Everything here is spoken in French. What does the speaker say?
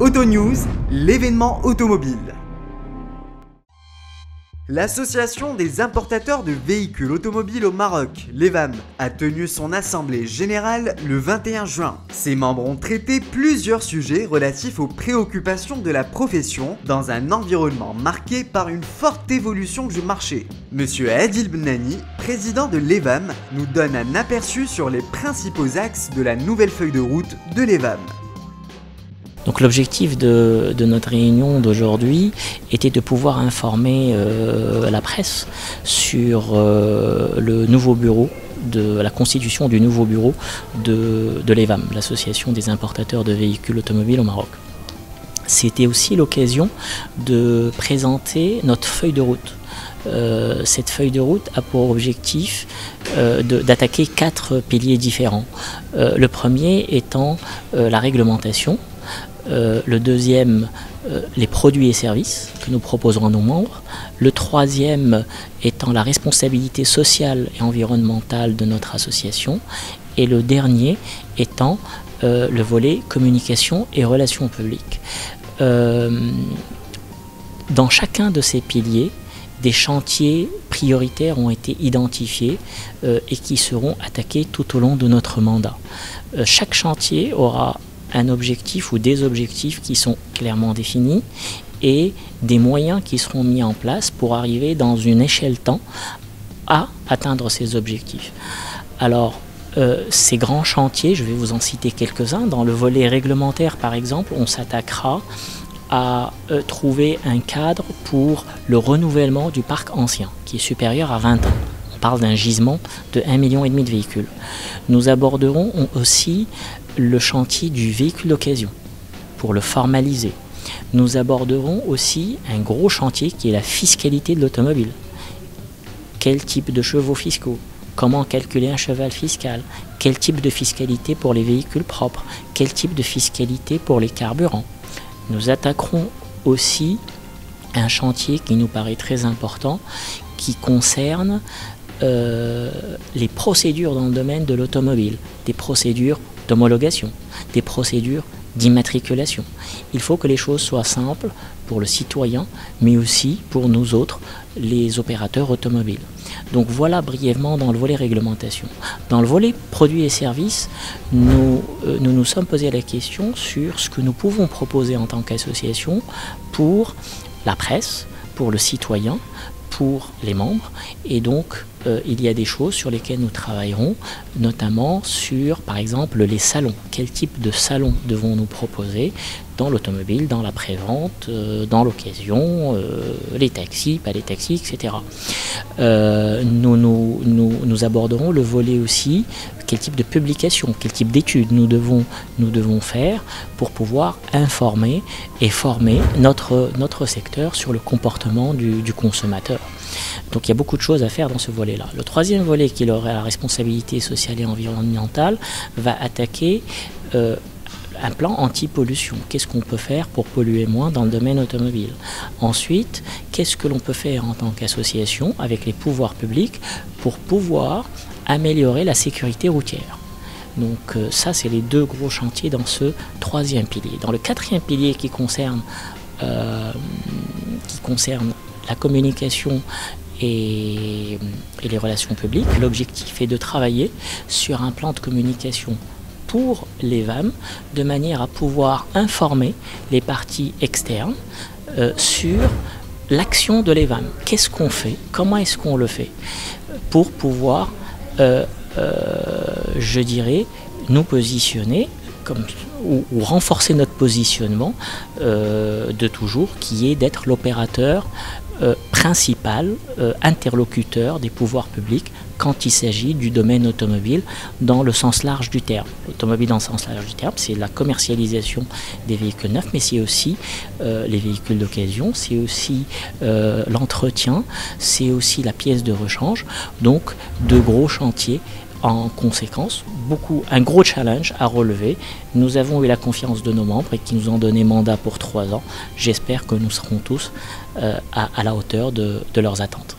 Autonews, l'événement automobile. L'association des importateurs de véhicules automobiles au Maroc, l'EVAM, a tenu son assemblée générale le 21 juin. Ses membres ont traité plusieurs sujets relatifs aux préoccupations de la profession dans un environnement marqué par une forte évolution du marché. Monsieur Adil Bnani, président de l'EVAM, nous donne un aperçu sur les principaux axes de la nouvelle feuille de route de l'EVAM. Donc l'objectif de notre réunion d'aujourd'hui était de pouvoir informer la presse sur le nouveau bureau, de la constitution du nouveau bureau de l'EVAM, l'association des importateurs de véhicules automobiles au Maroc. C'était aussi l'occasion de présenter notre feuille de route. Cette feuille de route a pour objectif d'attaquer 4 piliers différents. Le premier étant la réglementation. Le deuxième, les produits et services que nous proposons à nos membres. Le troisième étant la responsabilité sociale et environnementale de notre association. Et le dernier étant le volet communication et relations publiques. Dans chacun de ces piliers, des chantiers prioritaires ont été identifiés et qui seront attaqués tout au long de notre mandat. Chaque chantier aura un objectif ou des objectifs qui sont clairement définis et des moyens qui seront mis en place pour arriver dans une échelle temps à atteindre ces objectifs. Alors, ces grands chantiers, je vais vous en citer quelques-uns. Dans le volet réglementaire, par exemple, on s'attaquera à trouver un cadre pour le renouvellement du parc ancien, qui est supérieur à 20 ans. On parle d'un gisement de 1,5 million de véhicules. Nous aborderons aussi le chantier du véhicule d'occasion pour le formaliser. Nous aborderons aussi un gros chantier qui est la fiscalité de l'automobile. Quel type de chevaux fiscaux? Comment calculer un cheval fiscal? Quel type de fiscalité pour les véhicules propres? Quel type de fiscalité pour les carburants? Nous attaquerons aussi un chantier qui nous paraît très important, qui concerne les procédures dans le domaine de l'automobile, des procédures d'homologation, des procédures d'immatriculation. Il faut que les choses soient simples pour le citoyen, mais aussi pour nous autres, les opérateurs automobiles. Donc voilà brièvement dans le volet réglementation. Dans le volet produits et services, nous nous sommes posé la question sur ce que nous pouvons proposer en tant qu'association pour la presse, pour le citoyen, pour les membres, et donc il y a des choses sur lesquelles nous travaillerons, notamment sur, par exemple, les salons. Quel type de salon devons-nous proposer dans l'automobile, dans la prévente, dans l'occasion, les taxis, pas les taxis, etc. Nous aborderons le volet aussi, quel type de publication, quel type d'études nous devons faire pour pouvoir informer et former notre secteur sur le comportement du consommateur. Donc il y a beaucoup de choses à faire dans ce volet-là. Le troisième volet, qui aurait la responsabilité sociale et environnementale, va attaquer un plan anti-pollution. Qu'est-ce qu'on peut faire pour polluer moins dans le domaine automobile? Ensuite, qu'est-ce que l'on peut faire en tant qu'association avec les pouvoirs publics pour pouvoir améliorer la sécurité routière? Donc ça, c'est les deux gros chantiers dans ce troisième pilier. Dans le quatrième pilier qui concerne la communication et les relations publiques, l'objectif est de travailler sur un plan de communication pour l'EVAM, de manière à pouvoir informer les parties externes sur l'action de l'EVAM. Qu'est-ce qu'on fait? Comment est-ce qu'on le fait? Pour pouvoir, je dirais, nous positionner ou renforcer notre positionnement de toujours, qui est d'être l'opérateur principal, interlocuteur des pouvoirs publics quand il s'agit du domaine automobile dans le sens large du terme. L'automobile dans le sens large du terme, c'est la commercialisation des véhicules neufs, mais c'est aussi les véhicules d'occasion, c'est aussi l'entretien, c'est aussi la pièce de rechange, donc de gros chantiers. En conséquence, un gros challenge à relever. Nous avons eu la confiance de nos membres et qui nous ont donné mandat pour 3 ans. J'espère que nous serons tous à la hauteur de leurs attentes.